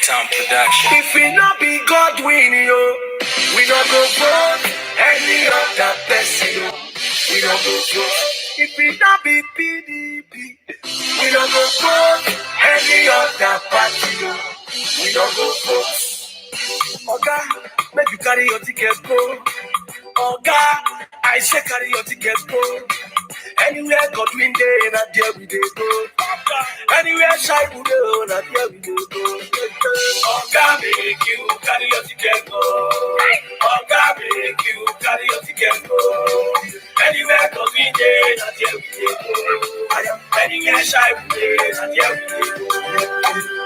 Time production. If we not be God win yo, we not go vote any other person yo. We not go vote. If we not be PDP, we not go vote any other party yo. We not go vote. Oga, make you carry your ticket go. Oga, I say carry your ticket go. Anywhere God win day, not there we dey go. Anywhere shy we go, not there we dey go. Oga make you carry your ticket go. Oga make you carry your ticket go. Anywhere God win day, not there we dey go. Anywhere shy we dey, not there we dey go.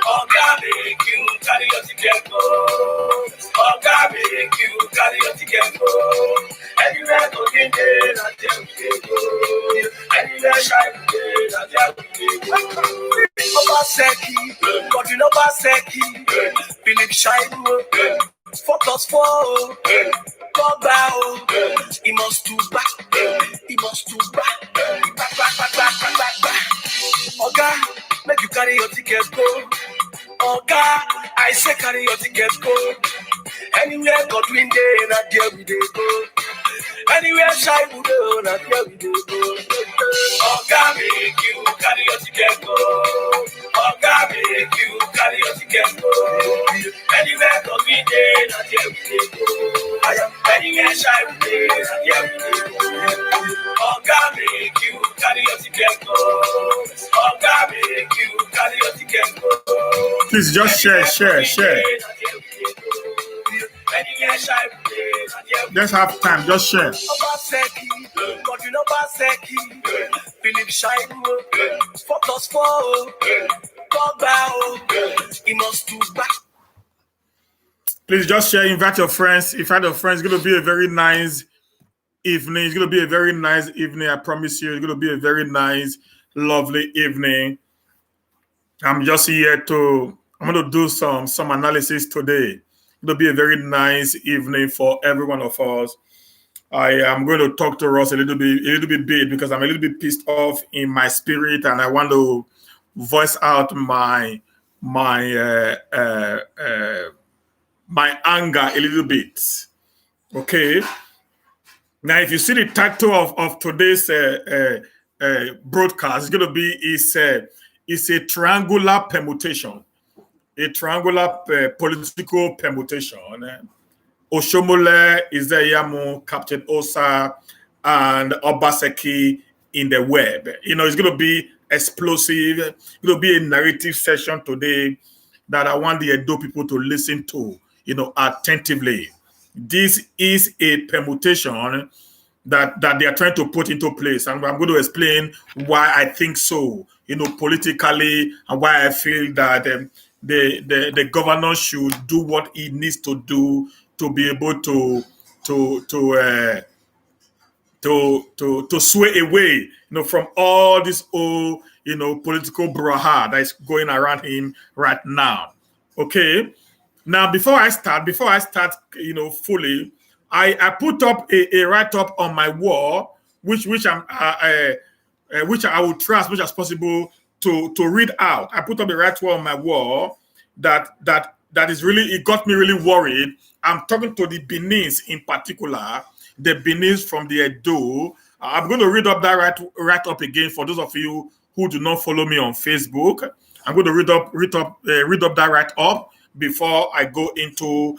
Oga make you carry your ticket go. Oga make you carry your ticket go. Anywhere God win day, not there we dey go. Anywhere shy we dey, not there we dey go. Obaseki, God in Obaseki, Philip Shaibu, 4+4, Boba, he must do back, he must do back, back. Oga, make you carry your ticket go. Oga, I say carry your ticket go. Anywhere God win day, not there we dey go. Anywhere shy we go, not there we dey go. Oga make you carry your ticket go. Oga make you carry your ticket go. Anywhere God win day, not there we dey go. Anywhere shy we dey, not there we dey go. Oga make you carry your ticket go. Oga make you carry your ticket go. Please just share. Let's have time, just share. Obaseki, God in Obaseki, Philip Shaibu, 4+4, Boba, he must do back. Please just share, invite your friends. Invite your friends. It's going to be a very nice evening. It's going to be a very nice evening. I promise you, it's going to be a very nice, lovely evening. I'm just here I'm going to do some analysis today. It'll be a very nice evening for every one of us. I am going to talk to us a little bit because I'm a little bit pissed off in my spirit, and I want to voice out my anger a little bit. Okay. Now, if you see the title of today's broadcast, it's going to be it's a triangular permutation. A triangular political permutation. Oshomole is the iyamu, Captain Hosa and Obaseki in the web. It's going to be explosive. It's going to be a narrative session today that I want the Edo people to listen to, attentively. This is a permutation that they are trying to put into place. And I'm going to explain why I think so, politically, and why I feel that the governor should do what he needs to do to be able to sway away, from all this old, political brouhaha that is going around him right now. Okay. Now, before I start, fully, I put up a write-up on my wall, which I will try as much as possible to read out. I put up a write-up on my wall that is really, it got me really worried. I'm talking to the Benin's in particular, the Benin's from the Edo. I'm going to read up that write-up again for those of you who do not follow me on Facebook. I'm going to read up that write-up before I go into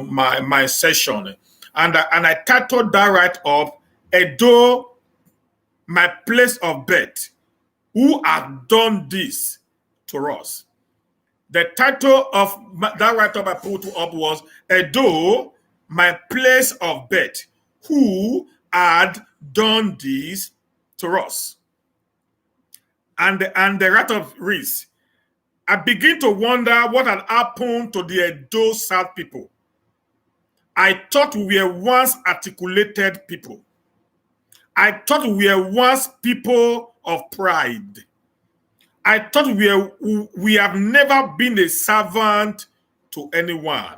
my session. And I titled that write-up, Edo, my place of birth. Who have done this to us? The title of that write-up I put up was Edo, my place of birth. Who had done this to us? And the write-up reads, I begin to wonder what had happened to the Edo South people. I thought we were once articulated people. I thought we were once people of pride. I thought we have never been a servant to anyone.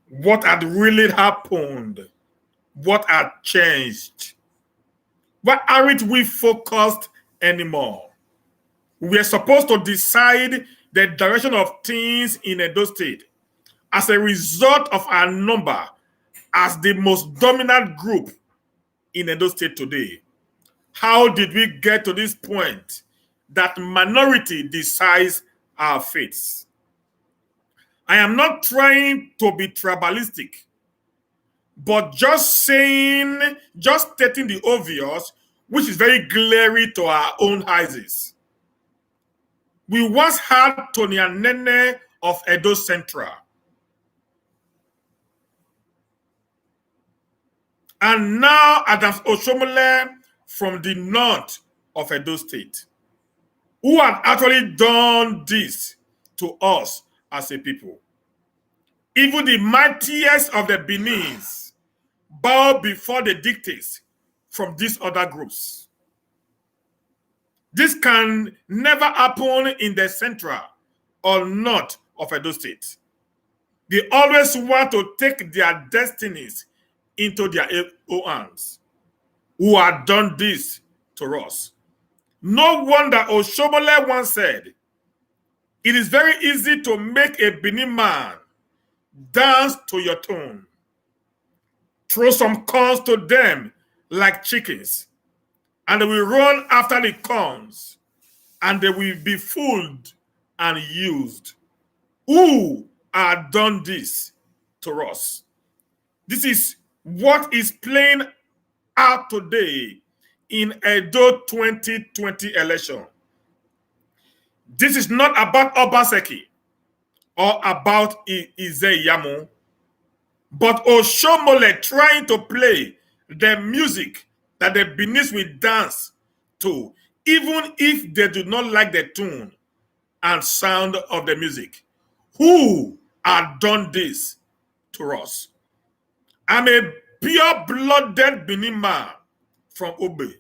What had really happened? What had changed? Why aren't we focused anymore? We are supposed to decide the direction of things in Edo State as a result of our number as the most dominant group in Edo State today. How did we get to this point that minority decides our fates? I am not trying to be tribalistic, but just stating the obvious, which is very glaring to our own eyes. We once had Tony Anene of Edo Central. And now Adams Oshomole from the north of Edo State, who had actually done this to us as a people. Even the mightiest of the Benins bow before the dictates from these other groups. This can never happen in the central or north of Edo State. They always want to take their destinies into their own hands. Who had done this to us? No wonder Oshomole once said, "It is very easy to make a Benin man dance to your tune. Throw some corns to them like chickens, and they will run after the corns, and they will be fooled and used." Who had done this to us? This is what is playing out today in Edo 2020 election. This is not about Obaseki or about iyamu, but Oshomole trying to play the music that the Benis will dance to, even if they do not like the tune and sound of the music. Who had done this to us? I'm a pure-blooded Benin man from Obe,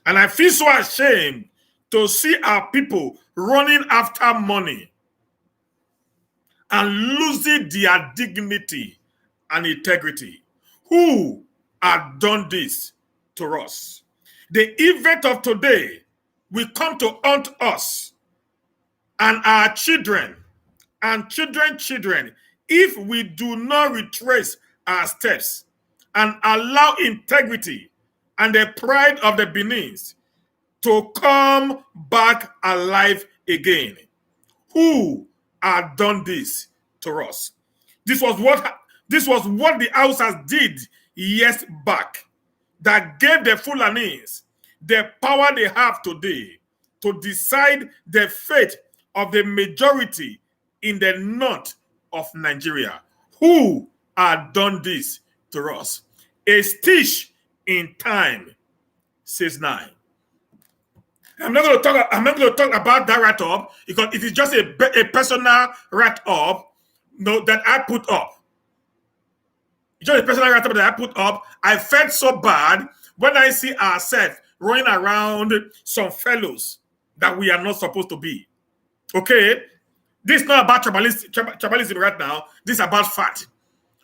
and I feel so ashamed to see our people running after money and losing their dignity and integrity. Who had done this to us? The event of today will come to haunt us and our children and children if we do not retrace our steps and allow integrity and the pride of the Benins to come back alive again. Who had done this to us? This was what the Hausas did years back that gave the Fulanis the power they have today to decide the fate of the majority in the north of Nigeria. Who had done this to us? A stitch in time, says 9. I'm not going to talk about that write-up because it is just a personal write-up that I put up. It's just a personal write-up that I put up. I felt so bad when I see ourselves running around some fellows that we are not supposed to be. Okay? This is not about tribalism right now. This is about fact.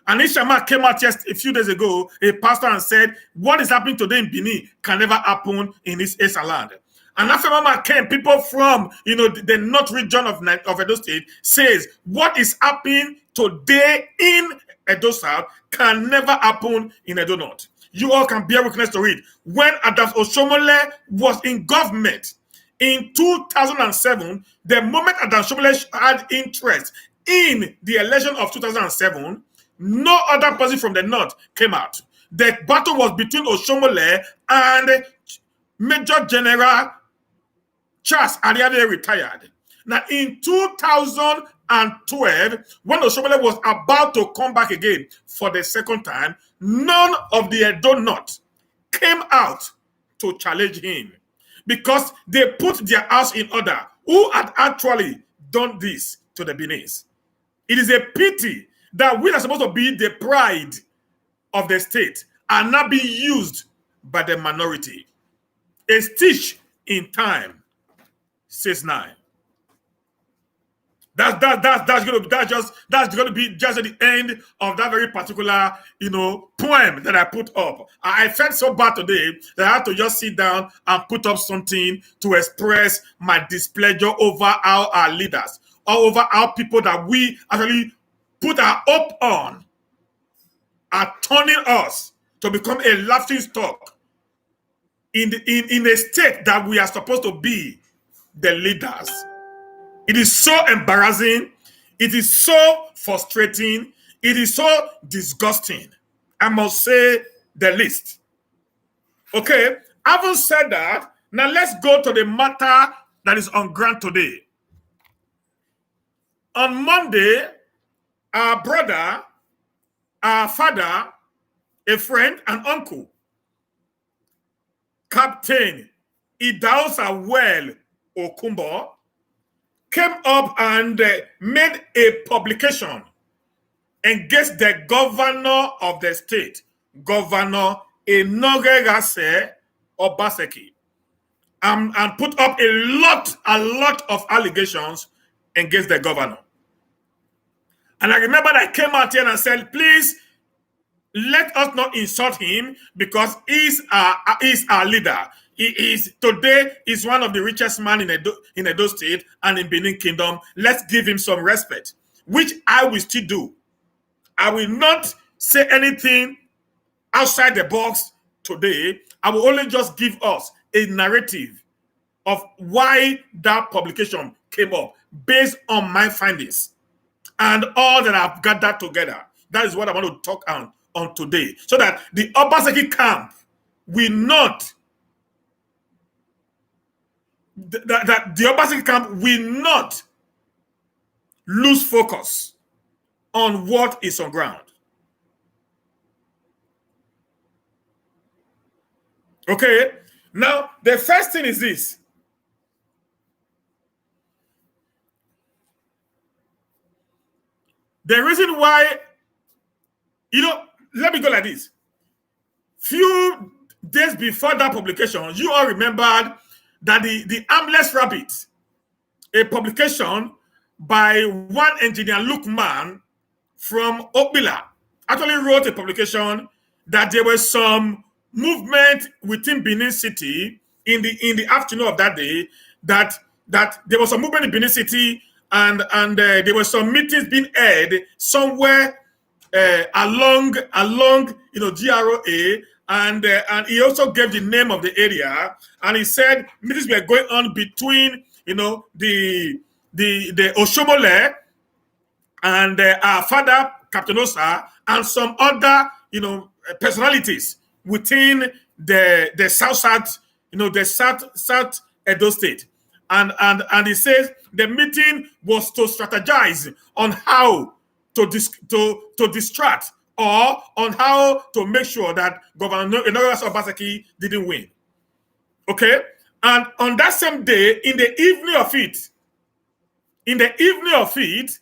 And Ishama came out just a few days ago, a pastor, and said, what is happening today in Benin can never happen in this Esa land. And after Mama came, people from the north region of Edo State says, what is happening today in Edo South can never happen in Edo North. You all can bear witness to it. When Adams Oshomole was in government in 2007, the moment Adams Oshomole had interest in the election of 2007, no other person from the north came out. The battle was between Oshomole and Major General Charles Ariade retired. Now, in 2012, when Oshomole was about to come back again for the second time, none of the Edo North came out to challenge him because they put their house in order. Who had actually done this to the Benin? It is a pity that we are supposed to be the pride of the state and not be used by the minority. A stitch in time, says 9. That's going to be just at the end of that very particular poem that I put up. I felt so bad today that I had to just sit down and put up something to express my displeasure over how our leaders all over our people that we actually put our hope on are turning us to become a laughing stock in a state that we are supposed to be the leaders. It is so embarrassing. It is so frustrating. It is so disgusting. I must say the least. Okay, having said that, now let's go to the matter that is on ground today. On Monday, our brother, our father, a friend, and uncle, Captain Hosa Okumbo, came up and made a publication against the governor of the state, Governor Hosa Obaseki, and put up a lot of allegations against the governor. And I remember I came out here and I said, please, let us not insult him because he's our leader. He is today is one of the richest men in Edo State and in Benin Kingdom. Let's give him some respect, which I will still do. I will not say anything outside the box today. I will only just give us a narrative of why that publication came up based on my findings and all that I've gathered together. That is what I want to talk on today, so that the Obaseki camp will not that the Obaseki camp will not lose focus on what is on ground. Okay, now the first thing is this. The reason why, let me go like this. Few days before that publication, you all remembered that the Armless Rabbit, a publication by one engineer Lukman from Okbila, actually wrote a publication that there was some movement within Benin City in the afternoon of that day, that there was a movement in Benin City, and there were some meetings being held somewhere along GROA, and he also gave the name of the area, and he said meetings were going on between the Oshomole and our father Captain Hosa and some other personalities within the south Edo State, and he says the meeting was to strategize on how to distract or on how to make sure that Governor Obaseki didn't win. Okay, and on that same day, in the evening of it,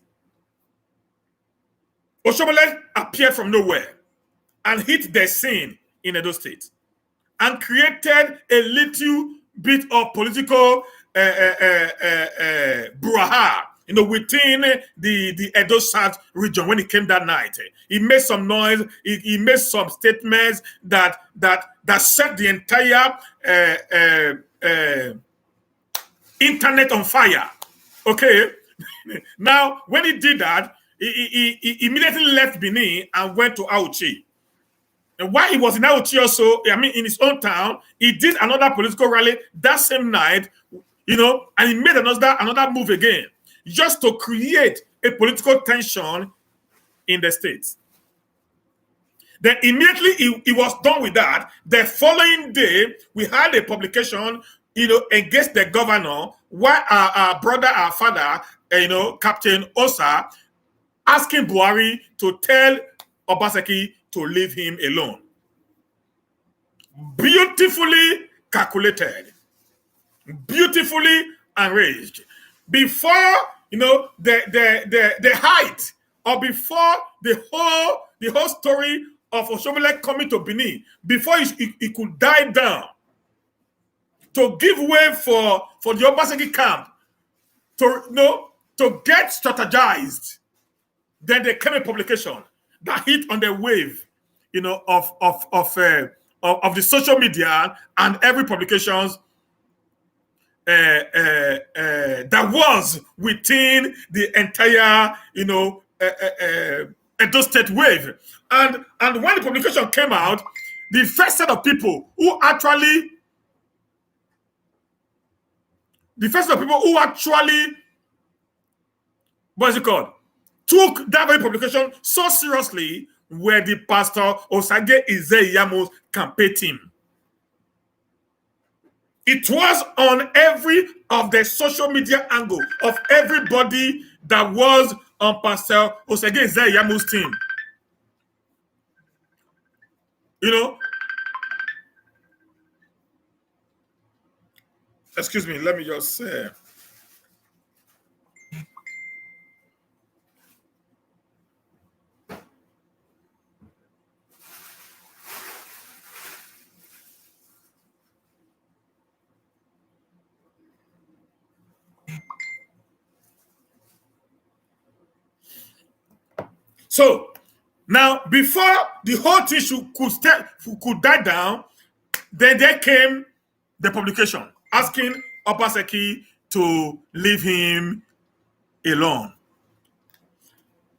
Oshomole appeared from nowhere and hit the scene in Edo State and created a little bit of political brouhaha, within the Edo South region when he came that night. He made some noise. He made some statements that set the entire internet on fire. Okay. Now, when he did that, he immediately left Benin and went to Auchi. And while he was in Auchi also, in his own town, he did another political rally that same night, and he made another move again, just to create a political tension in the states. Then immediately he was done with that. The following day, we had a publication, against the governor, why our brother, our father, Captain Hosa, asking Buhari to tell Obaseki to leave him alone. Beautifully calculated, beautifully arranged. Before the height, or before the whole story of Oshomole coming to Benin, before he could die down, to give way for the Obaseki camp to get strategized. Then there came a publication that hit on the wave, of the social media and every publications that was within the entire, Edo State wave. And when the publication came out, the first set of people who actually what's it called, took that very publication so seriously were the Pastor Osage Iyamu's campaign team. It was on every of the social media angle of everybody that was on Pastor Osage Iyamu's team. Excuse me, let me just say. So now, before the whole issue could die down, then there came the publication asking Obaseki to leave him alone.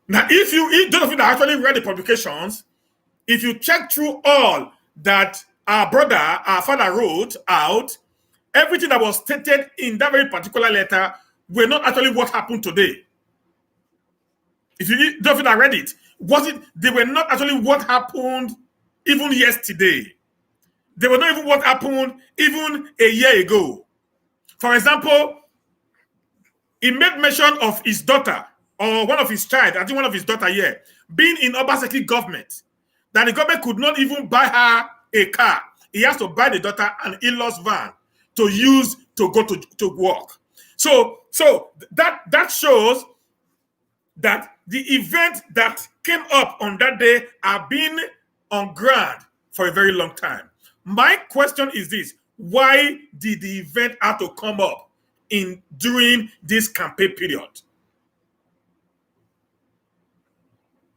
Now, if those of you that actually read the publications, if you check through all that our father wrote out, everything that was stated in that very particular letter were not actually what happened today. If you don't think I read it, they were not actually what happened even yesterday. They were not even what happened even a year ago. For example, he made mention of his daughter or one of his child, I think one of his daughter here, being in Obaseki government, that the government could not even buy her a car. He has to buy the daughter an in-laws van to use to go to work. So that shows that the event that came up on that day have been on ground for a very long time. My question is this: why did the event have to come up during this campaign period?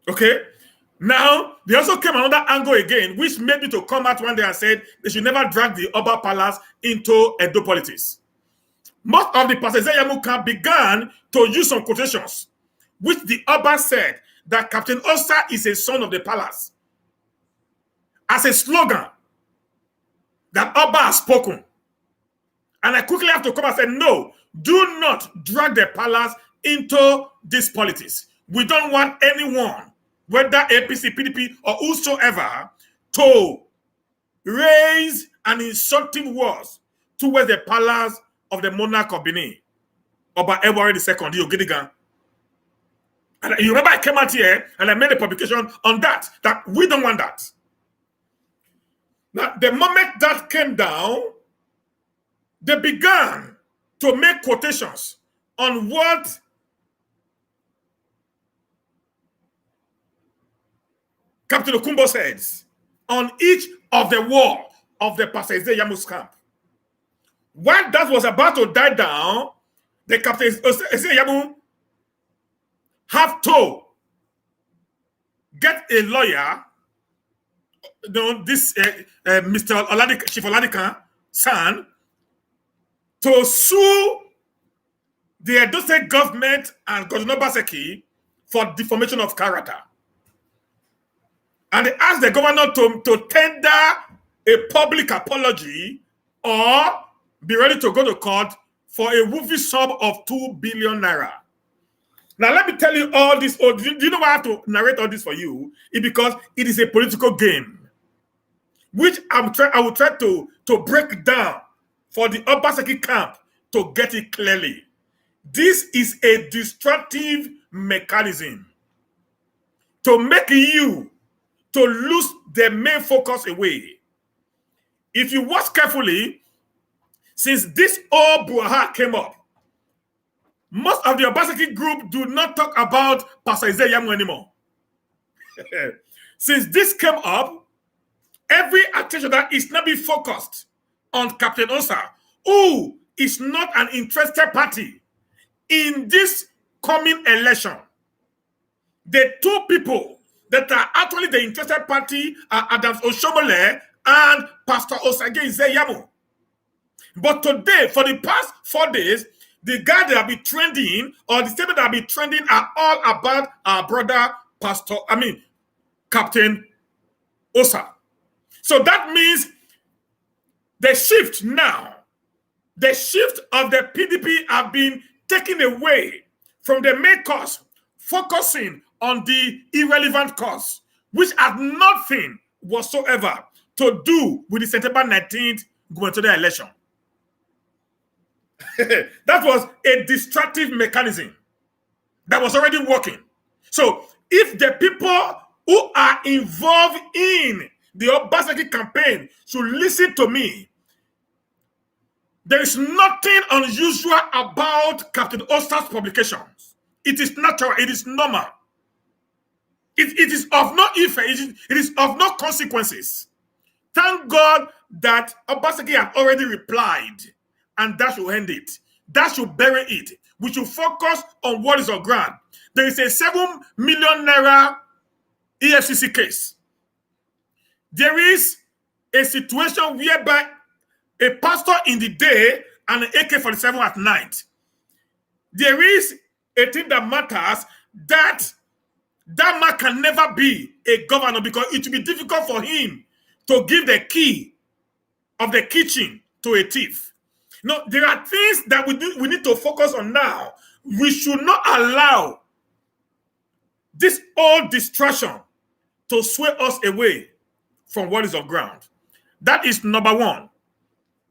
Okay. Now, they also came another angle again, which made me to come out one day and said they should never drag the Oba Palace into Edo politics. Most of the Pastor Iyamu camp began to use some quotations, which the Oba said that Captain Hosa is a son of the palace, as a slogan that Oba has spoken. And I quickly have to come and say, no, do not drag the palace into this politics. We don't want anyone, whether APC, PDP, or whosoever, to raise an insulting words towards the palace of the monarch of Benin, Oba Ewari II, Ogedigan. And you remember I came out here and I made a publication on that we don't want that. Now, the moment that came down, they began to make quotations on what Captain Okumbo says on each of the wall of the Pastor Iyamu's camp. When that was about to die down, the Captain Iyamu have to get a lawyer, this Mr. Chief Oladikan son, to sue the Edo State government and Governor Obaseki for defamation of character. And they asked the governor to tender a public apology or be ready to go to court for a woeful sum of 2 billion naira. Now, let me tell you all this. Do you know why I have to narrate all this for you? It's because it is a political game, which I will try to break down for the Obaseki camp to get it clearly. This is a destructive mechanism to make you to lose the main focus away. If you watch carefully, since this old brouhaha came up, most of the Obaseki group do not talk about Pastor Iyamu anymore. Since this came up, every attention that is not being focused on Captain Hosa, who is not an interested party in this coming election. The two people that are actually the interested party are Adams Oshomole and Pastor Osage Iyamu. But today, for the past 4 days, the guy that have been trending or the statement that have been trending are all about our brother Captain Hosa. So that means the shift now, the shift of the PDP have been taken away from the main cause, focusing on the irrelevant cause, which had nothing whatsoever to do with the September 19th gubernatorial election. That was a destructive mechanism that was already working. So if the people who are involved in the Obaseki campaign should listen to me, there is nothing unusual about Captain Hosa's publications. It is natural, it is normal. It is of no effect, it is of no consequences. Thank God that Obaseki had already replied, and that should end it. That should bury it. We should focus on what is on ground. There is a 7 million naira EFCC case. There is a situation whereby a pastor in the day and an AK-47 at night. There is a thing that matters, that man can never be a governor because it will be difficult for him to give the key of the kitchen to a thief. No, there are things that we need to focus on now. We should not allow this old distraction to sway us away from what is on ground. That is number one.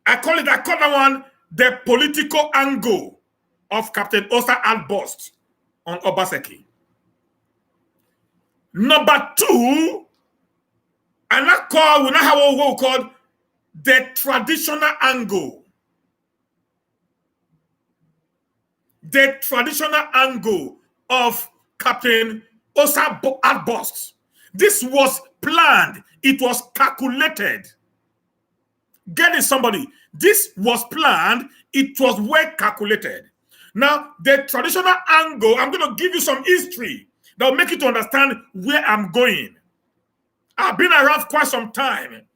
I call that one the political angle of Captain Hosa outburst on Obaseki. Number two, we now have what we call the traditional angle. The traditional angle of Captain Hosa outburst. This was planned. It was calculated. Get it, somebody. This was planned. It was well calculated. Now, the traditional angle, I'm going to give you some history that will make you to understand where I'm going. I've been around quite some time.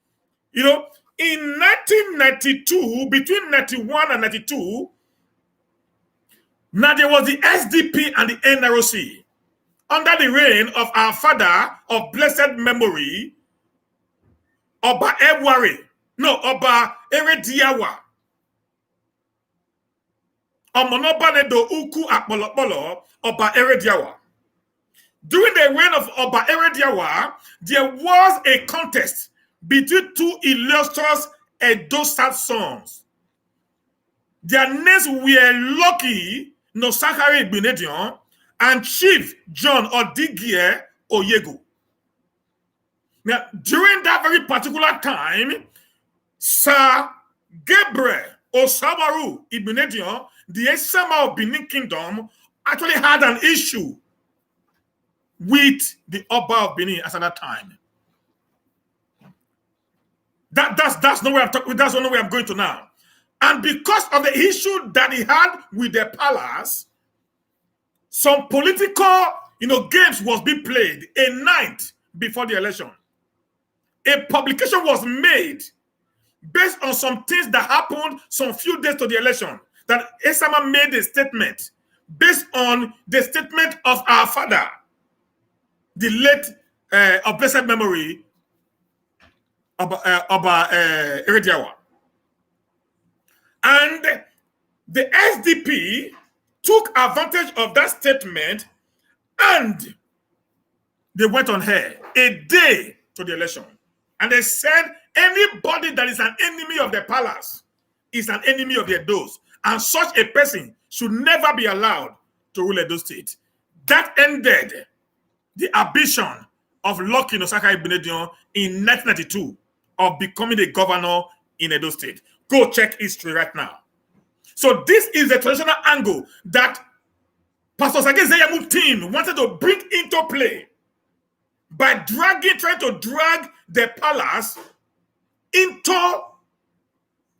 You know, in 1992, between 91 and 92, now there was the SDP and the NROC under the reign of our father of blessed memory, Oba Erediawa. Omonobanedo Uku Akpolopolo, Oba Erediawa. During the reign of Oba Erediawa, there was a contest between two illustrious Edo South sons. Their names were Lucky Nosakari Benedion and Chief John Odigie Oyego. Now, during that very particular time, Sir Gabriel Osabaru Ibnedion, the Esama of Benin Kingdom, actually had an issue with the Oba of Benin at that time. That's not where I'm talking. That's not where I'm going to now. And because of the issue that he had with the palace, some political, games was being played a night before the election. A publication was made based on some things that happened some few days to the election. That Esama made a statement based on the statement of our father, the late of blessed memory, Oba Erediawa. And the SDP took advantage of that statement and they went on here a day to the election. And they said anybody that is an enemy of the palace is an enemy of the Edos. And such a person should never be allowed to rule Edo State. That ended the ambition of Lucky Nosaka Benedion in 1992 of becoming the governor in Edo State. Go check history right now. So this is the traditional angle that Pastor Sage Zeyamu team wanted to bring into play by trying to drag the palace into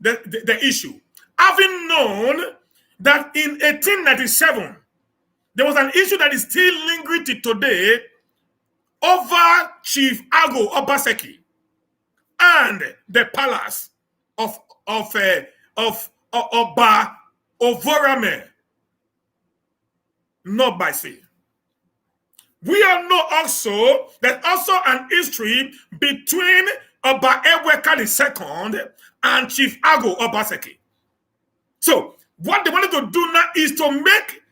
the issue. Having known that in 1897, there was an issue that is still lingering to today over Chief Ago Obaseki and the palace of of Oba Ovorame, not by sea. We all know also that also an history between Oba Eweka II and Chief Ago Obaseki. So what they wanted to do now is to make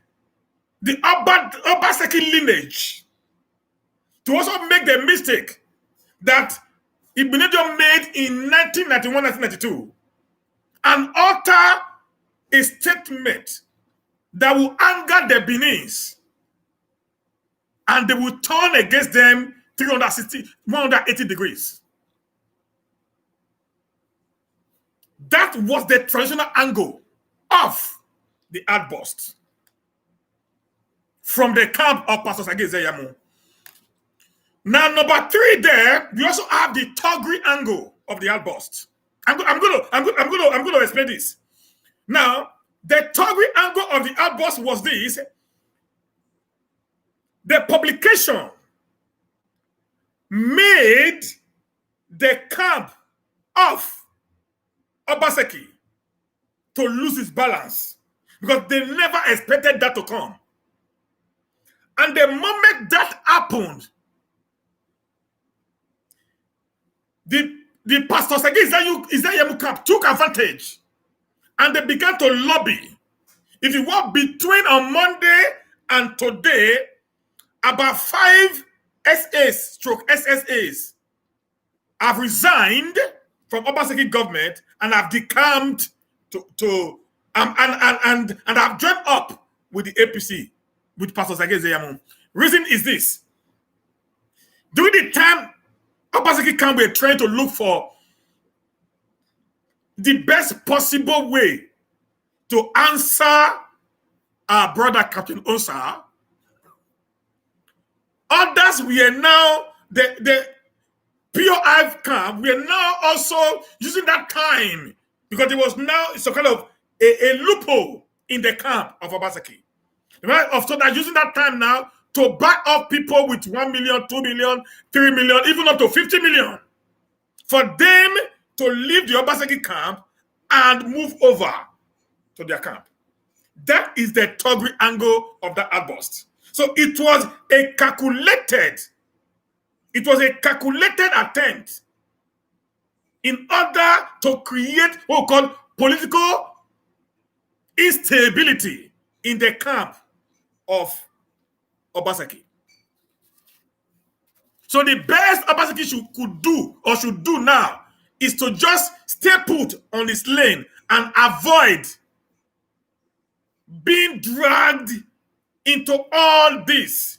the Obaseki lineage, to also make the mistake that Ibnejo made in 1991-1992, and utter a statement that will anger the Beninese, and they will turn against them 180 degrees. That was the traditional angle of the outburst from the camp of Pastor Sage Iyamu. Now, number 3 there, we also have the Togri angle of the outburst. I'm going to explain this. Now, the Togri angle of the outburst was this: the publication made the camp of Obaseki to lose its balance, because they never expected that to come. And the moment that happened, the Pastor Sage Iyamu camp took advantage, and they began to lobby. If you walk between on Monday and today, about 5 SSAs have resigned from Obaseki government and have decamped and have joined up with the APC, with Pastor Sage Iyamu. Reason is this: during the time Obaseki camp were trying to look for the best possible way to answer our brother Captain Hosa, others were now the POI camp. We are now also using that time, because there was now some kind of a loophole in the camp of Obaseki. Right? So they're using that time now to back up people with 1 million, 2 million, 3 million, even up to 50 million, for them to leave the Obaseki camp and move over to their camp. That is the Togri angle of that outburst. So it was a calculated attempt in order to create what we call political instability in the camp of Obaseki. So the best Obaseki should do now is to just stay put on his lane and avoid being dragged into all these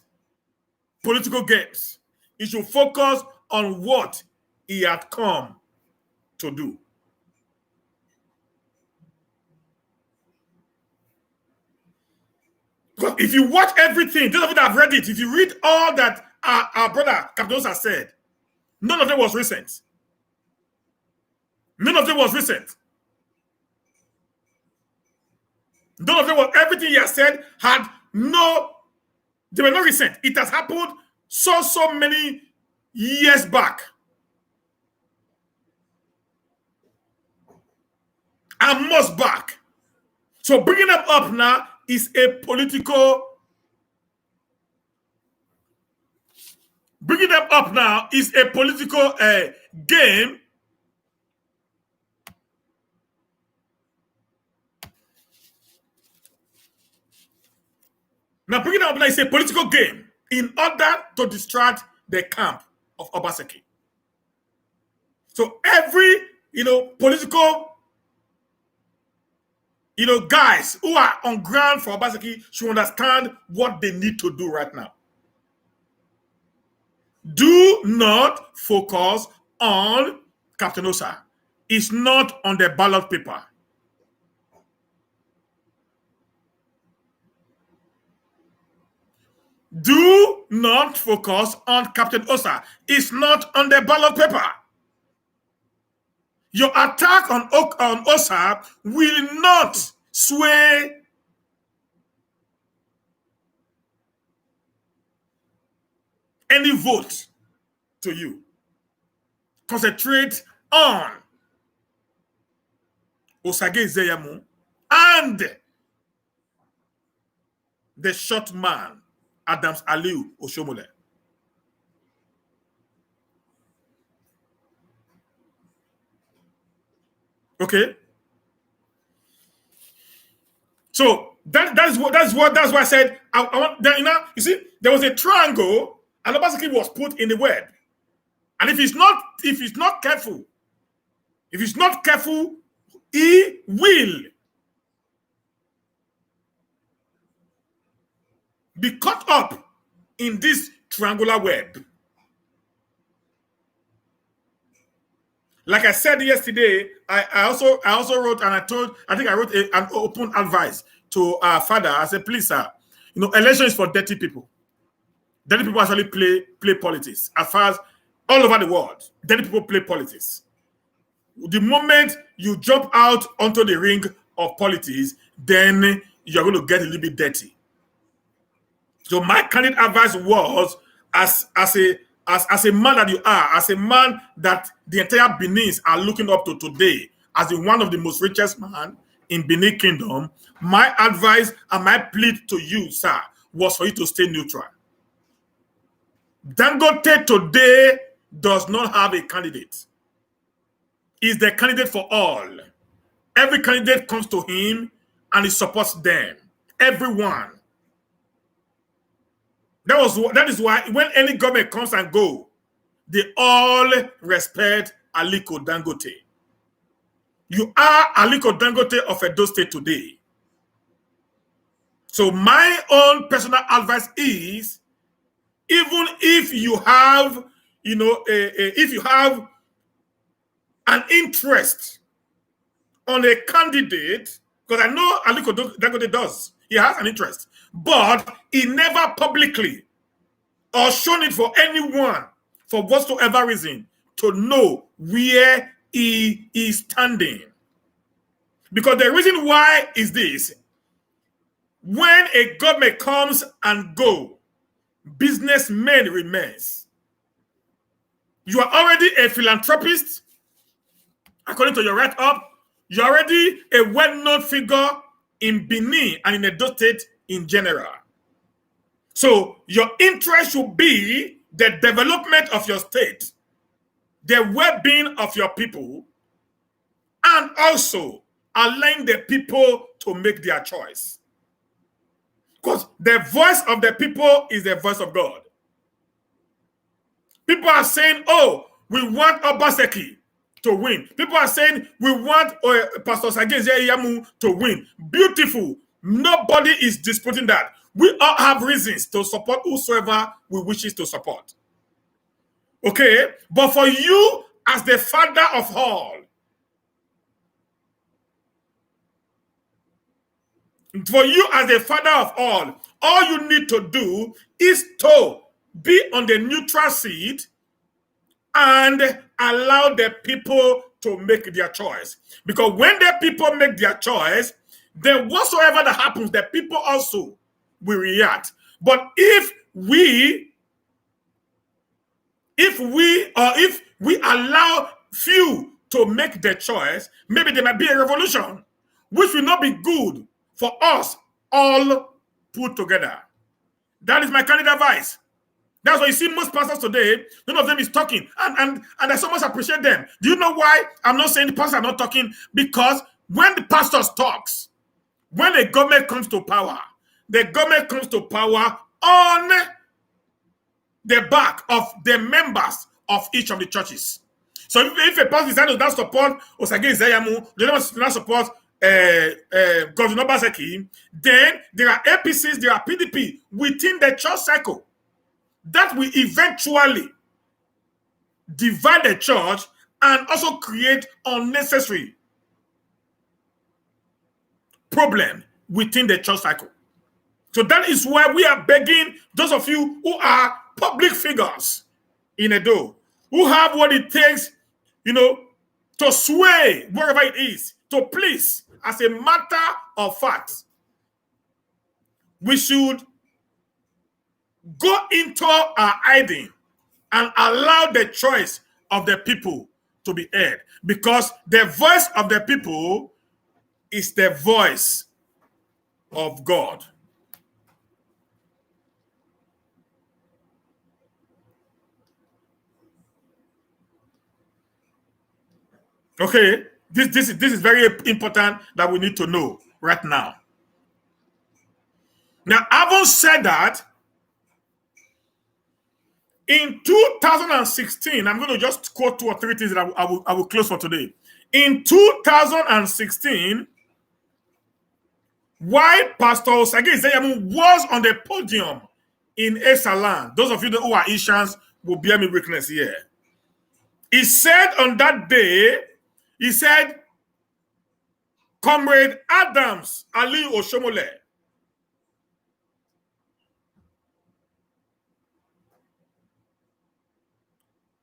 political games. He should focus on what he had come to do. Because if you watch everything, those of you that have read it, if you read all that our brother Captain Hosa said, none of them was recent. None of them was recent. None of them was, everything he has said they were not recent. It has happened so many years back. And months back. So bringing them up now is a political game. Now bringing them up now is a political game in order to distract the camp of Obaseki. So every political guys who are on ground for Obaseki should understand what they need to do right now. Do not focus on Captain Hosa. It's not on the ballot paper. Do not focus on Captain Hosa. It's not on the ballot paper. Your attack on Hosa will not sway any vote to you. Concentrate on Osage Iyamu, and the short man, Adams Aliu Oshomole. Okay? So that's why I said I want then, you see, there was a triangle, and Obaseki was put in the web. And if he's not careful, he will be caught up in this triangular web. Like I said yesterday, I also wrote, and I think I wrote an open advice to our father. I said, please, sir, election is for dirty people. Dirty people actually play politics. As far as all over the world, dirty people play politics. The moment you jump out onto the ring of politics, then you're going to get a little bit dirty. So my candid advice was, as a man that you are, as a man that the entire Benin's are looking up to today, as one of the most richest man in Benin Kingdom, my advice and my plea to you, sir, was for you to stay neutral. Dangote today does not have a candidate. He's the candidate for all. Every candidate comes to him and he supports them. Everyone. That is why when any government comes and go, they all respect Aliko Dangote. You are Aliko Dangote of Edo State today. So my own personal advice is, even if you have, if you have an interest on a candidate, because I know Aliko Dangote does, he has an interest, but he never publicly or shown it for anyone, for whatsoever reason, to know where he is standing. Because the reason why is this: when a government comes and go, businessmen remains. You are already a philanthropist, according to your write-up. You're already a well-known figure in Benin and in Edo State in general. So your interest should be the development of your state, the well-being of your people, and also allowing the people to make their choice. Because the voice of the people is the voice of God. People are saying, oh, we want Obaseki to win. People are saying, we want Pastor Osage Iyamu to win. Beautiful. Nobody is disputing that. We all have reasons to support whosoever we wishes to support. Okay? But for you, as the father of all, all you need to do is to be on the neutral seat and allow the people to make their choice. Because when the people make their choice, then whatsoever that happens, the people also will react. But if we allow few to make the choice, maybe there might be a revolution, which will not be good for us all put together. That is my candid advice. That's why you see most pastors today, none of them is talking. And I so much appreciate them. Do you know why I'm not saying the pastors are not talking? Because when the pastors talks, when the government comes to power, the government comes to power on the back of the members of each of the churches. So if a pastor decides to not support Osage Iyamu, they don't not support Governor Obaseki, then there are APCs, there are PDP within the church cycle that will eventually divide the church and also create unnecessary problem within the church cycle. So that is why we are begging those of you who are public figures in Edo, who have what it takes, to sway wherever it is, to please, as a matter of fact, we should go into our hiding and allow the choice of the people to be heard. Because the voice of the people is the voice of God. Okay, this is very important that we need to know right now. Now, having said that, in 2016, I'm going to just quote 2 or 3 things that I will close for today. In 2016, while Pastor Osage Iyamu was on the podium in Esaland, those of you who are Ishans will bear me witness here. He said on that day, he said, Comrade Adams Ali Oshomole,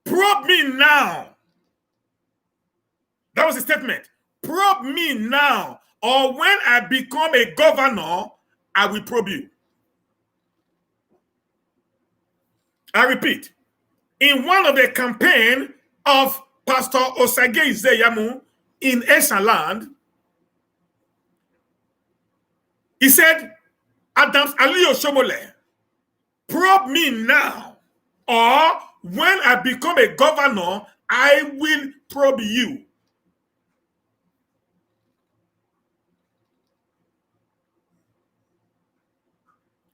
probe me now. That was the statement. Probe me now, or when I become a governor, I will probe you. I repeat, in one of the campaign of Pastor Osage Iyamu in Esaland, he said, Adams Ali Oshomole, probe me now, or when I become a governor, I will probe you.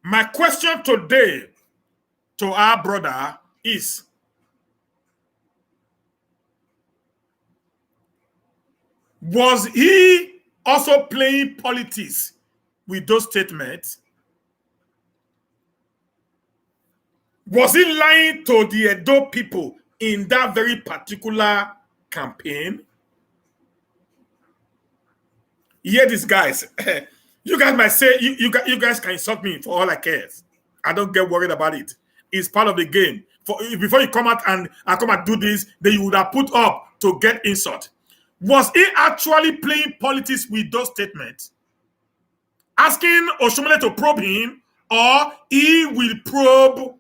My question today to our brother is, was he also playing politics with those statements? Was he lying to the Edo people in that very particular campaign? Hear these guys. You guys might say, you guys can insult me for all I care. I don't get worried about it. It's part of the game. Before you come out and come and do this, then you would have put up to get insult. Was he actually playing politics with those statements? Asking Oshomole to probe him, or he will probe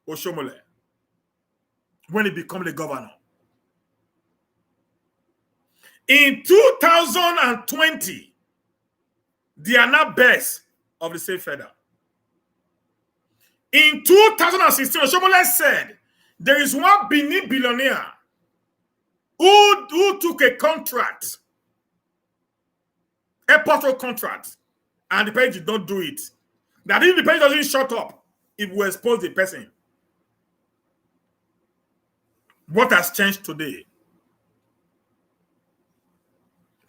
Oshomole when he becomes the governor? In 2020, they are now best of the same feather. In 2016, Oshomole said there is one Benin billionaire who took a contract, a portal contract, and the page did not do it. That if the page doesn't shut up, it will expose the person. What has changed today?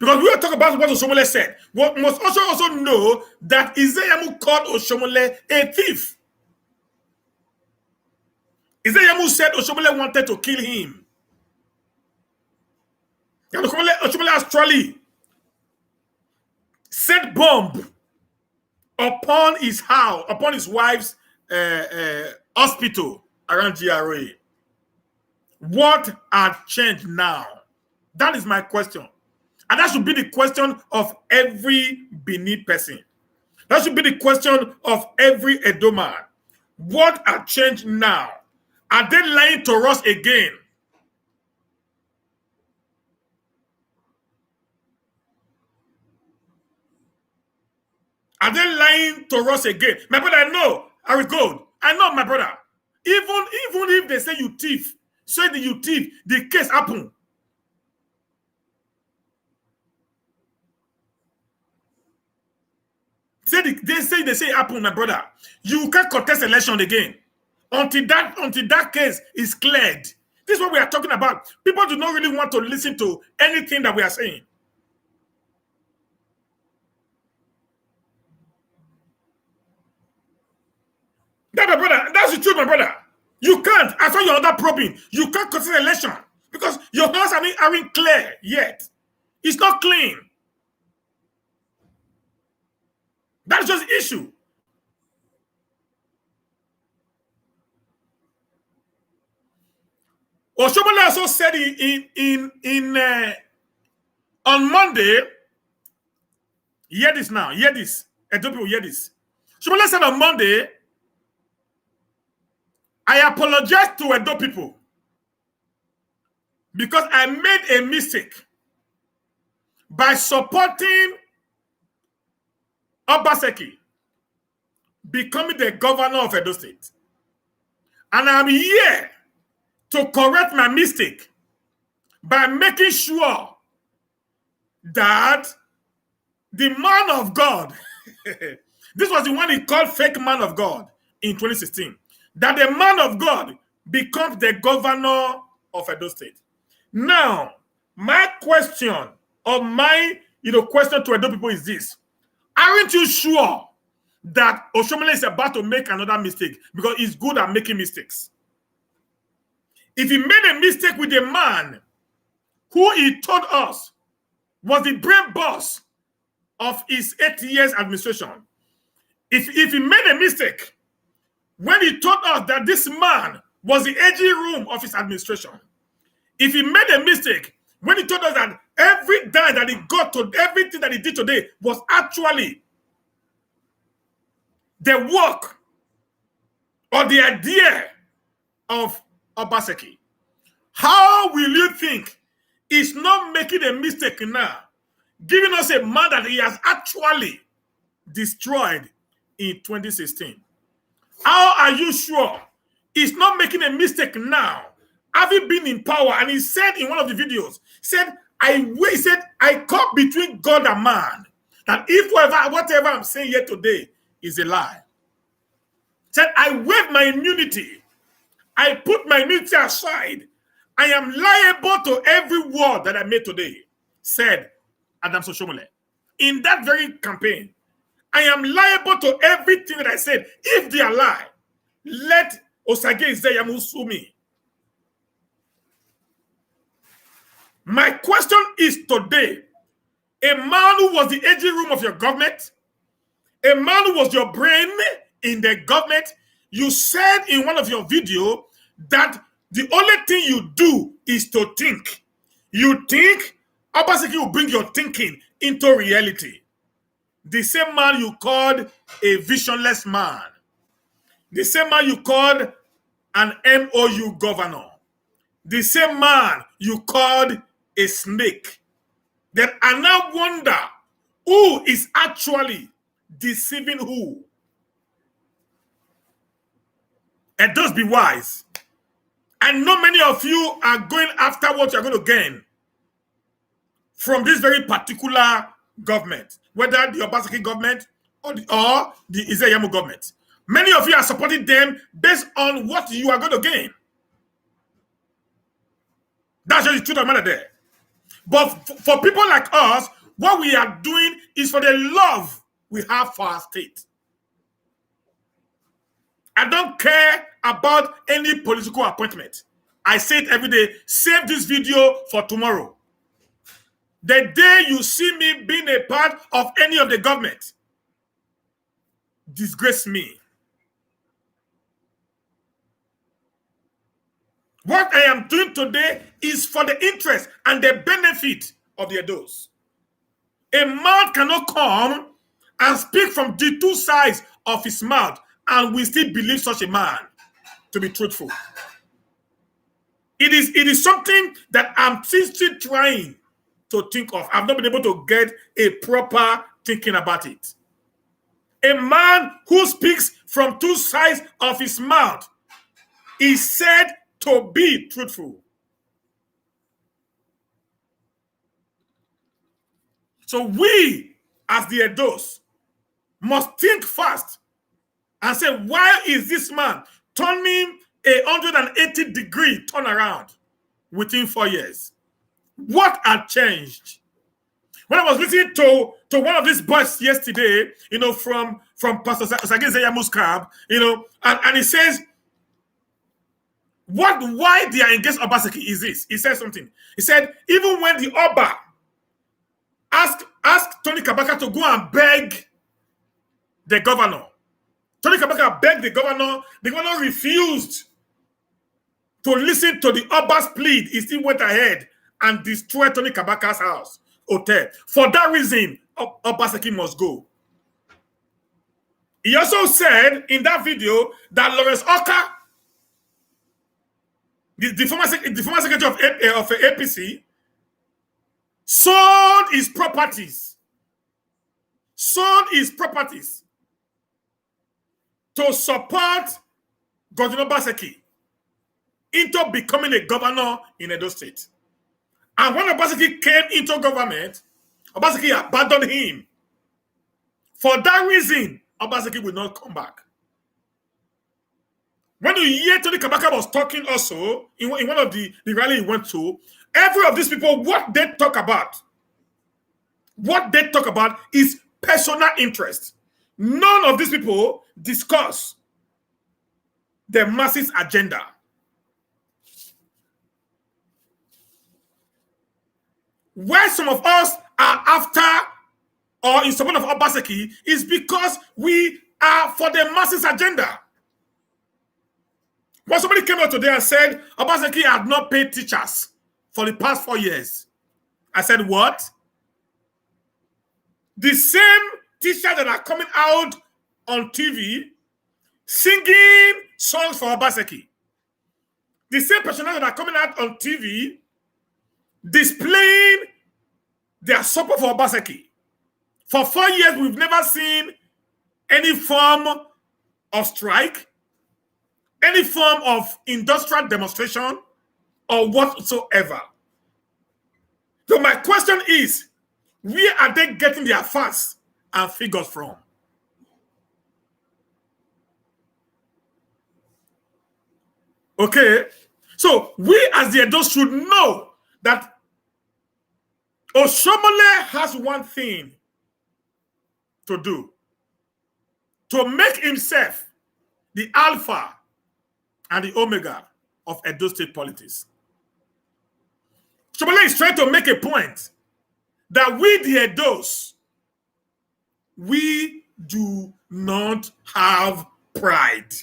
Because we are talking about what Oshomole said. We must also know that Iyamu called Oshomole a thief. Iyamu said Oshomole wanted to kill him. And Oshomole actually set bomb upon his house, upon his wife's hospital around GRA. What has changed now? That is my question. And that should be the question of every Benin person. That should be the question of every Edo man. What has changed now? Are they lying to us again? Are they lying to us again? My brother, I know. I will go. I know, my brother. Even if they say you thief, say that you thief, the case happen. They say it happen, my brother. You can't contest election again until that case is cleared. This is what we are talking about. People do not really want to listen to anything that we are saying. That, my brother, that's the truth, my brother. You can't, after you're under probing, you can't contest election because your hands aren't clear yet. It's not clean. That's just the issue. Oshomole also said on Monday, hear this now, hear this. Edo people hear this. Oshomole said on Monday, I apologize to Edo people because I made a mistake by supporting Obaseki becoming the governor of Edo State. And I'm here to correct my mistake by making sure that the man of God, this was the one he called fake man of God in 2016, that the man of God becomes the governor of Edo State. Now, my question or my question to Edo people is this. Aren't you sure that Oshomole is about to make another mistake? Because he's good at making mistakes. If he made a mistake with a man who he told us was the brain boss of his 8 years administration, if he made a mistake when he told us that this man was the AG room of his administration, if he made a mistake when he told us that every dime that he got to everything that he did today was actually the work or the idea of Obaseki, how will you think he's not making a mistake now, giving us a man that he has actually destroyed in 2016? How are you sure he's not making a mistake now, having been in power? And he said in one of the videos, I caught between God and man, that if whatever I'm saying here today is a lie. Said, I waive my immunity. I put my immunity aside. I am liable to every word that I made today, said Adams Oshomole. In that very campaign, I am liable to everything that I said. If they are lie, let Osage Iyamu sue me. My question is today, a man who was the AG room of your government, a man who was your brain in the government, you said in one of your videos that the only thing you do is to think. You think Obaseki will bring your thinking into reality. The same man you called a visionless man. The same man you called an MOU governor. The same man you called a snake. Then I now wonder who is actually deceiving who. And just be wise. I know many of you are going after what you're going to gain from this very particular government, whether the Obaseki government or the Iyamu government. Many of you are supporting them based on what you are going to gain. That's just the truth of the matter there. But for people like us, what we are doing is for the love we have for our state. I don't care about any political appointment. I say it every day, save this video for tomorrow. The day you see me being a part of any of the government, disgrace me. What I am doing today is for the interest and the benefit of the Edos. A man cannot come and speak from the two sides of his mouth and we still believe such a man to be truthful. It is something that I'm still trying to think of. I've not been able to get a proper thinking about it. A man who speaks from two sides of his mouth is said to be truthful. So we, as the Edos, must think fast and say, why is this man turning a 180-degree turnaround within 4 years? What had changed? When I was listening to one of these boys yesterday, from Pastor Osage Iyamu's camp, and he says, why they are against Obaseki is this. He said something. He said, even when the Oba asked Tony Kabaka to go and beg the governor, Tony Kabaka begged the governor refused to listen to the Oba's plea. He still went ahead and destroyed Tony Kabaka's hotel. For that reason, Obaseki must go. He also said in that video that Lawrence Oka, the former secretary of APC, sold his properties to support Governor Obaseki into becoming a governor in Edo State. And when Obaseki came into government, Obaseki abandoned him. For that reason, Obaseki will not come back. When you hear Tony Kabaka was talking also, in one of the rally he went to, every of these people, what they talk about is personal interest. None of these people discuss the masses' agenda. Where some of us are after or in support of Obaseki is because we are for the masses' agenda. When somebody came out today and said Obaseki had not paid teachers for the past 4 years, I said, what? The same teachers that are coming out on TV singing songs for Obaseki, the same personnel that are coming out on TV displaying their support for Obaseki. For 4 years, we've never seen any form of strike, any form of industrial demonstration, or whatsoever. So my question is, where are they getting their facts and figures from? Okay, so we as the adults should know that Oshomole has one thing to do: to make himself the alpha and the omega of Edo State politics. Oshomole is trying to make a point that we, the Edos, we do not have pride.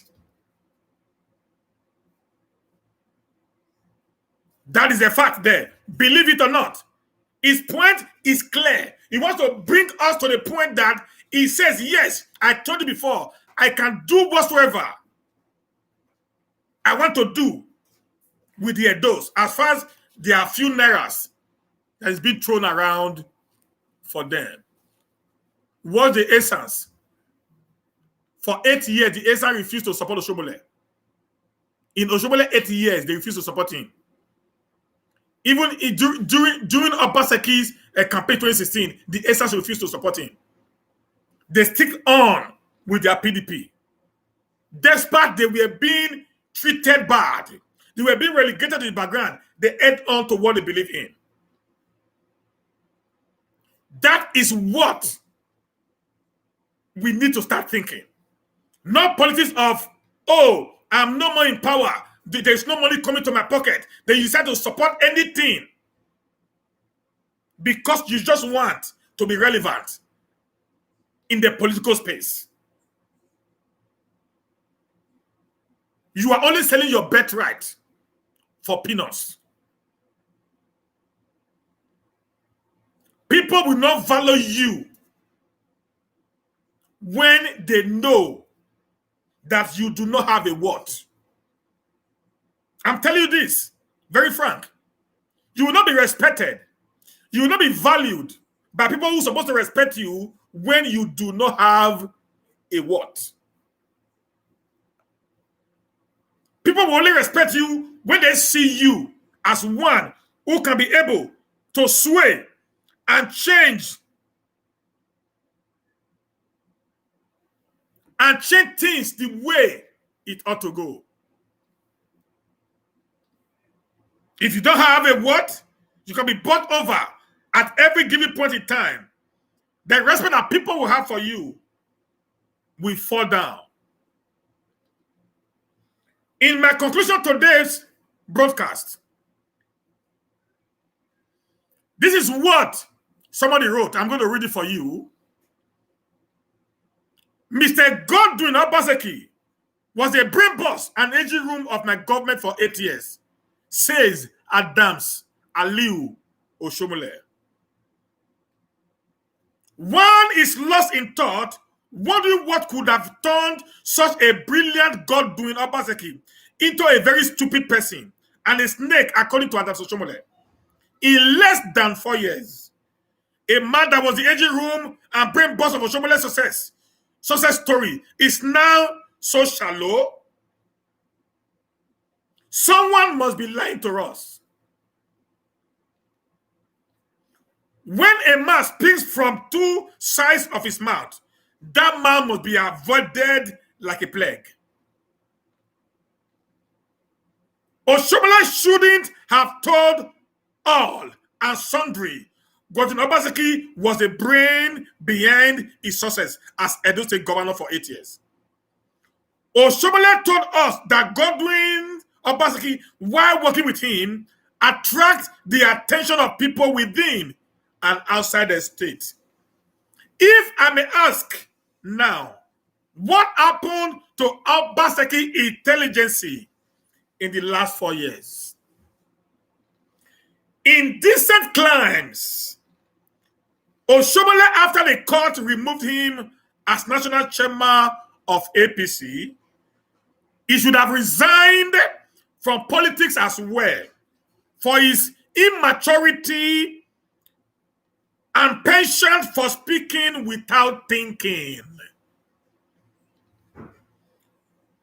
That is a fact there. Believe it or not. His point is clear. He wants to bring us to the point that he says, yes, I told you before, I can do whatsoever I want to do with the Edos as far as there are few nairas that is being thrown around for them. What's the essence? For 8 years, the Esa refused to support Oshomole. In Oshomole 8 years, they refused to support him. Even during Obaseki's campaign 2016, the Esas refused to support him. They stick on with their PDP. Despite they were being treated bad, they were being relegated to the background, they held on to what they believe in. That is what we need to start thinking. Not politics of, oh, I'm no more in power, there's no money coming to my pocket. Then you decide to support anything because you just want to be relevant in the political space. You are only selling your birthright for peanuts. People will not value you when they know that you do not have a what. I'm telling you this, very frank. You will not be respected. You will not be valued by people who are supposed to respect you when you do not have a what. People will only respect you when they see you as one who can be able to sway and change things the way it ought to go. If you don't have a what, you can be bought over at every given point in time. The respect that people will have for you will fall down. In my conclusion to today's broadcast, this is what somebody wrote. I'm going to read it for you. Mr. Godwin Obaseki was a brain boss and engine room of my government for 8 years, says Adams Aliu Oshomole. One is lost in thought, wondering what could have turned such a brilliant Godwin Obaseki into a very stupid person and a snake, according to Adams Oshomole. in less than 4 years. A man that was the engine room and brain boss of Oshomole's success story is now so shallow. Someone must be lying to us. When a man speaks from two sides of his mouth, that man must be avoided like a plague. Oshomole shouldn't have told all and sundry. Captain Obaseki was the brain behind his success as Edo State governor for 8 years. Oshomole told us that Godwin Obaseki, while working with him, attracts the attention of people within and outside the state. If I may ask now, what happened to Obaseki intelligence in the last 4 years? In decent climes, Oshomole, after the court removed him as national chairman of APC, he should have resigned from politics as well for his immaturity and penchant for speaking without thinking.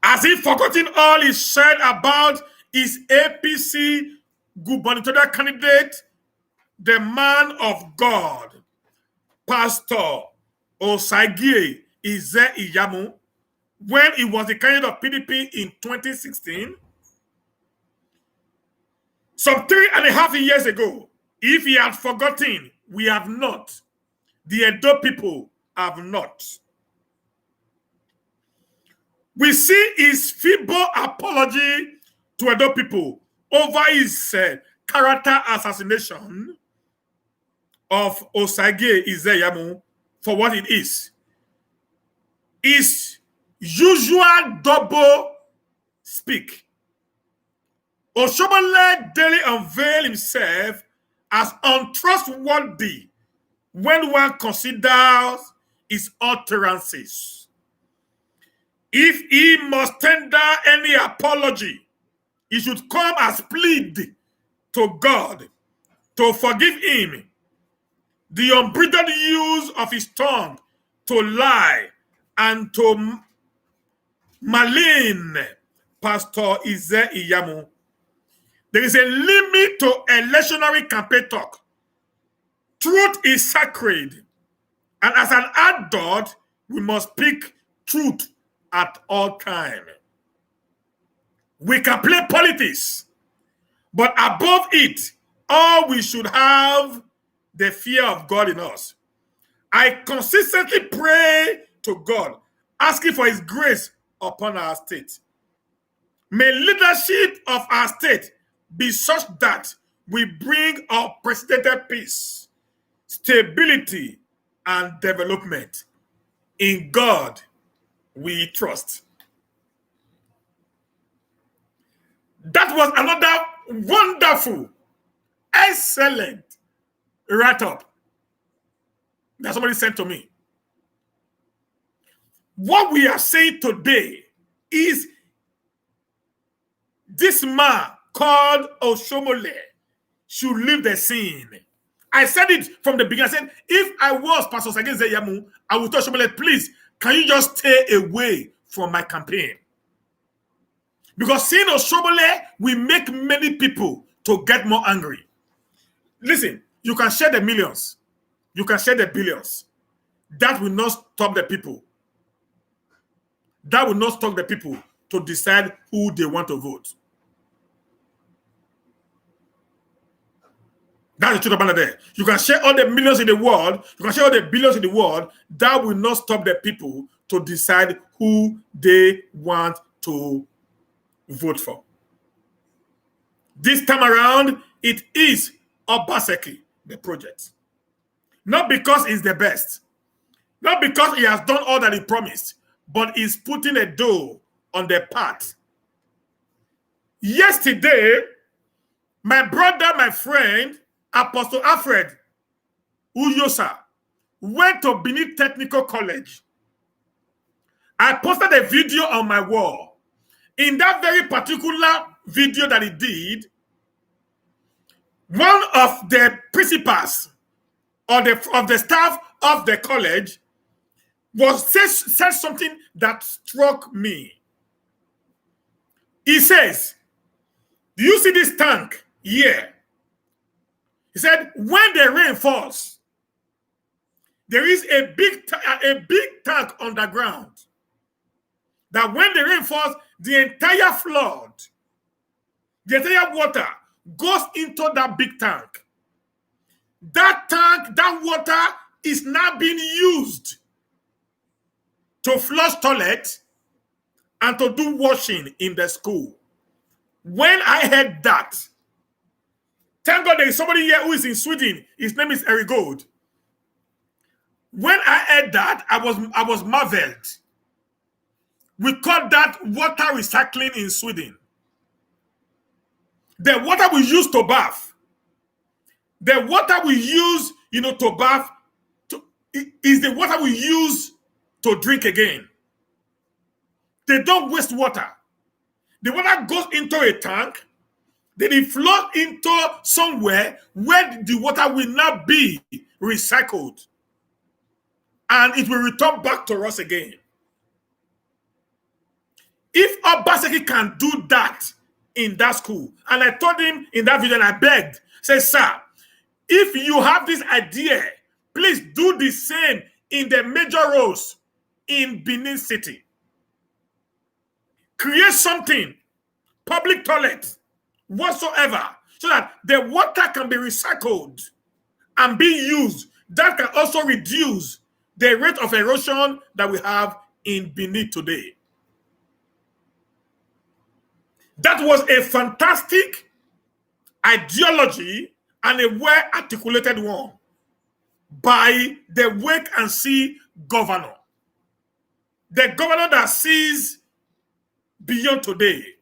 Has he forgotten all he said about his APC gubernatorial candidate, the man of God, Pastor Osagie Iyamu, when he was the candidate of PDP in 2016? Some 3.5 years ago. If he had forgotten, we have not. The Edo people have not. We see his feeble apology to Edo people over his character assassination of Osagie Iyamu for what it is. His usual double speak. Oshomole daily unveiled himself as untrustworthy when one considers his utterances. If he must tender any apology, he should come as plead to God to forgive him the unbridled use of his tongue to lie and to malign Pastor Iyamu. There is a limit to electionary campaign talk. Truth is sacred. And as an adult, we must speak truth at all times. We can play politics, but above it, all we should have the fear of God in us. I consistently pray to God, asking for his grace upon our state. May leadership of our state be such that we bring unprecedented peace, stability, and development. In God we trust. That was another wonderful, excellent write-up that somebody sent to me. What we are saying today is this man called Oshomole should leave the scene. I said it from the beginning. I said, if I was Pastor Osagie Iyamu, I would tell Oshomole, please, can you just stay away from my campaign? Because seeing Oshomole will make many people to get more angry. Listen, you can share the millions. You can share the billions. That will not stop the people. That will not stop the people to decide who they want to vote. That's the truth about it. You can share all the millions in the world, you can share all the billions in the world, that will not stop the people to decide who they want to vote for. This time around, it is Obaseki, the project. Not because he's the best, not because he has done all that he promised, but he's putting a dough on the path. Yesterday, my brother, my friend, Apostle Alfred Uyosa, went to Benin Technical College. I posted a video on my wall. In that very particular video that he did, one of the principals or of the staff of the college said something that struck me. He says, "Do you see this tank here?" He said, "When the rain falls, there is a big tank underground. That when the rain falls, the entire flood, the entire water goes into that big tank. That tank, that water is now being used to flush toilets and to do washing in the school." When I heard that, thank God there is somebody here who is in Sweden. His name is Eric Gold. When I heard that, I was marveled. We call that water recycling in Sweden. The water we use to bath, the water we use, to bath, is the water we use to drink again. They don't waste water. The water goes into a tank, then it flows into somewhere where the water will not be recycled. And it will return back to us again. If Obaseki can do that in that school, and I told him in that video, and I begged, say, "Sir, if you have this idea, please do the same in the major roads in Benin City. Create something, public toilet, whatsoever, so that the water can be recycled and be used. That can also reduce the rate of erosion that we have in Benin today." That was a fantastic ideology and a well-articulated one by the wait and see governor. The governor that sees beyond today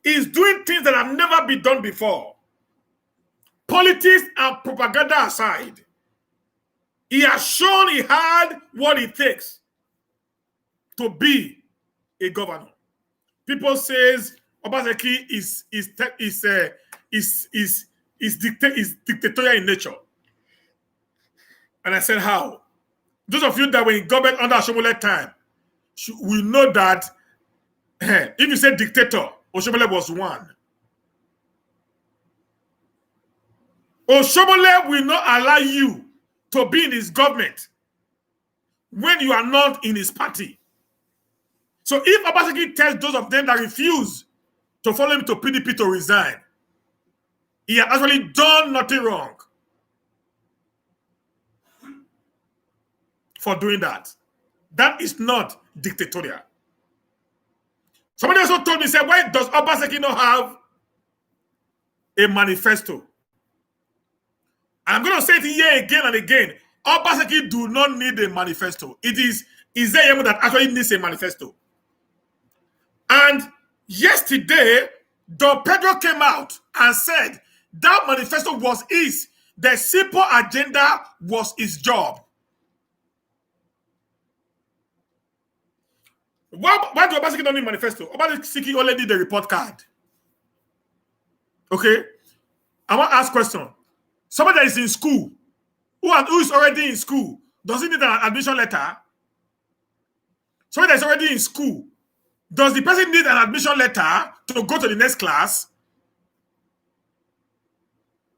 is doing things that have never been done before. Politics and propaganda aside, he has shown he had what it takes to be a governor. People says Obaseki is dictatorial in nature. And I said, how? Those of you that were in government under Oshomole time, we know that if you say dictator, Oshomole was one. Oshomole will not allow you to be in his government when you are not in his party. So if Obaseki tells those of them that refuse to follow him to PDP to resign, he has actually done nothing wrong for doing that. That is not dictatorial. Somebody also told me, said, why does Obaseki not have a manifesto? I'm going to say it here again and again. Obaseki do not need a manifesto. It is iyamu that actually needs a manifesto. And yesterday, Don Pedro came out and said that manifesto was his. The simple agenda was his job. Why do Obaseki not need manifesto? Obaseki only did the report card. Okay? I want to ask a question. Somebody that is in school, who is already in school, does he need an admission letter? Somebody that is already in school, does the person need an admission letter to go to the next class?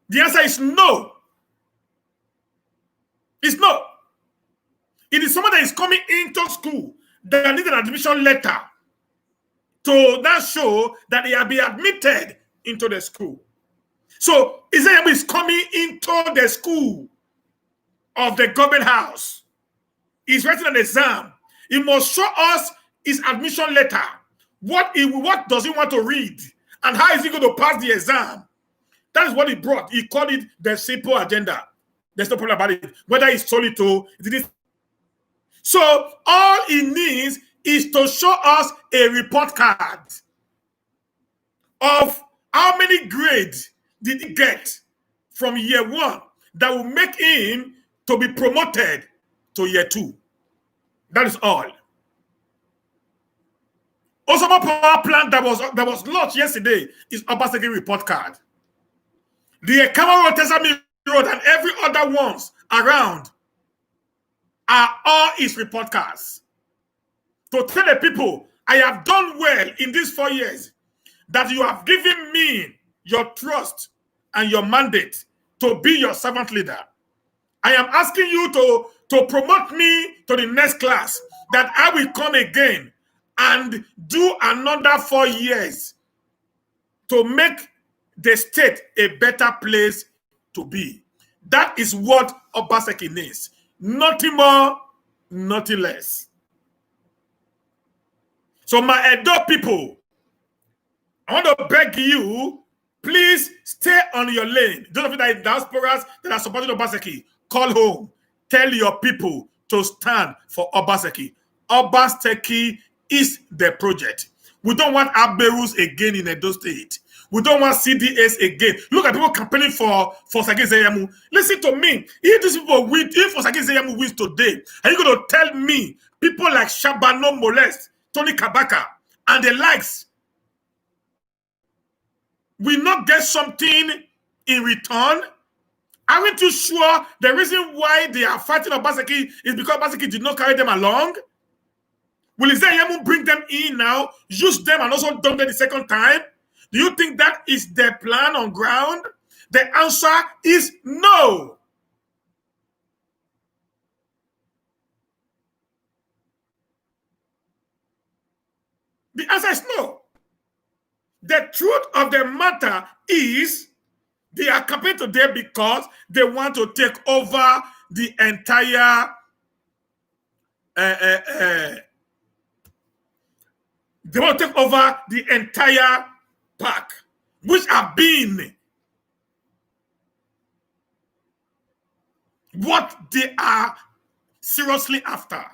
The answer is no. It's no. It is someone that is coming into school that needs an admission letter to now show that they have been admitted into the school. So Iyamu is coming into the school of the government house. He's writing an exam. He must show us his admission letter. What does he want to read? And how is he going to pass the exam? That is what he brought. He called it the simple agenda. There's no problem about it. Whether it's solito, so all he needs is to show us a report card of how many grades did he get from year one that will make him to be promoted to year two. That is all. Oshomole power plant that was launched yesterday is Obaseki report card. The Ekama Road, Tesami Road, and every other ones around are all his report cards. To tell the people, I have done well in these 4 years, that you have given me your trust and your mandate to be your servant leader. I am asking you to promote me to the next class, that I will come again and do another 4 years to make the state a better place to be. That is what Obaseki needs. Nothing more, nothing less. So my Edo people, I want to beg you, please stay on your lane. Those of you that are in diasporas that are supporting Obaseki, call home. Tell your people to stand for Obaseki. Obaseki is the project. We don't want Aberus again in Edo State. We don't want CDS again. Look at people campaigning for Sagi Zeyamu. Listen to me. If these people win, if Sagi Zeyamu wins today, are you going to tell me people like Shabano Molest, Tony Kabaka, and the likes will not get something in return? Aren't you sure the reason why they are fighting Obaseki is because Obaseki did not carry them along? Will Zeyamu bring them in now, use them, and also dump them the second time? Do you think that is their plan on ground? The answer is no. The answer is no. The truth of the matter is they are campaigning today because they want to take over the entire they want to take over the entire park, which have been what they are seriously after.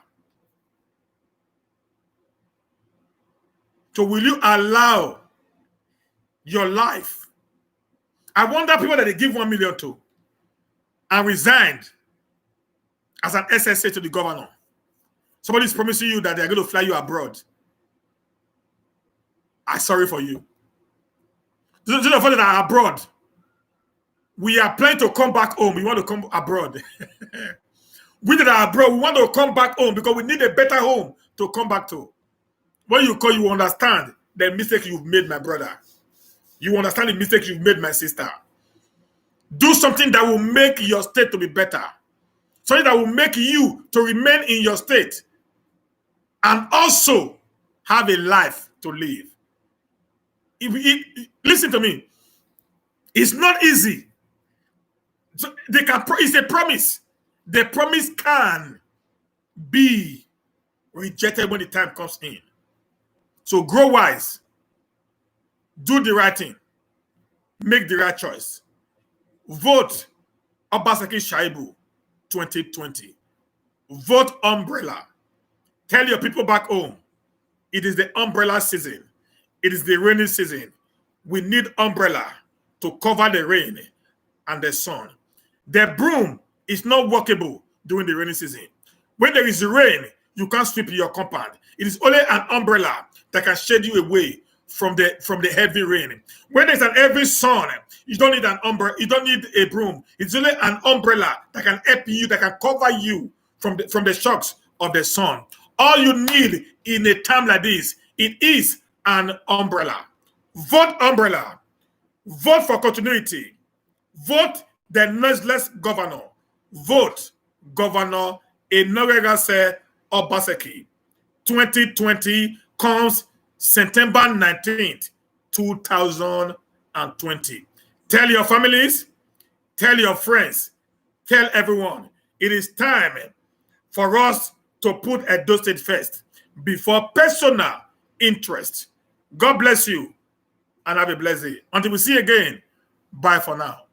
So will you allow your life? I wonder people that they give 1 million to and resigned as an SSA to the governor. Somebody's promising you that they're going to fly you abroad. I'm sorry for you. Those of us that are abroad, we are planning to come back home. We want to come abroad. We that are abroad, we want to come back home because we need a better home to come back to. When you call, you understand the mistake you've made, my brother. You understand the mistake you've made, my sister. Do something that will make your state to be better. Something that will make you to remain in your state and also have a life to live. Listen to me. It's not easy. So it's a promise. The promise can be rejected when the time comes in. So grow wise. Do the right thing. Make the right choice. Vote Obaseki Shaibu 2020. Vote umbrella. Tell your people back home, it is the umbrella season. It is the rainy season. We need umbrella to cover the rain and the sun. The broom is not workable during the rainy season. When there is rain, you can't sweep your compound. It is only an umbrella that can shade you away from the heavy rain. When there's an heavy sun, you don't need an umbrella. You don't need a broom. It's only an umbrella that can help you, that can cover you from the shocks of the sun. All you need in a time like this, it is an umbrella. Vote umbrella. Vote for continuity. Vote the noiseless governor. Vote Governor Enoregase Obaseki. 2020 comes September 19th, 2020. Tell your families, tell your friends, tell everyone. It is time for us to put Edo State first before personal interest. God bless you and have a blessed day. Until we see you again, bye for now.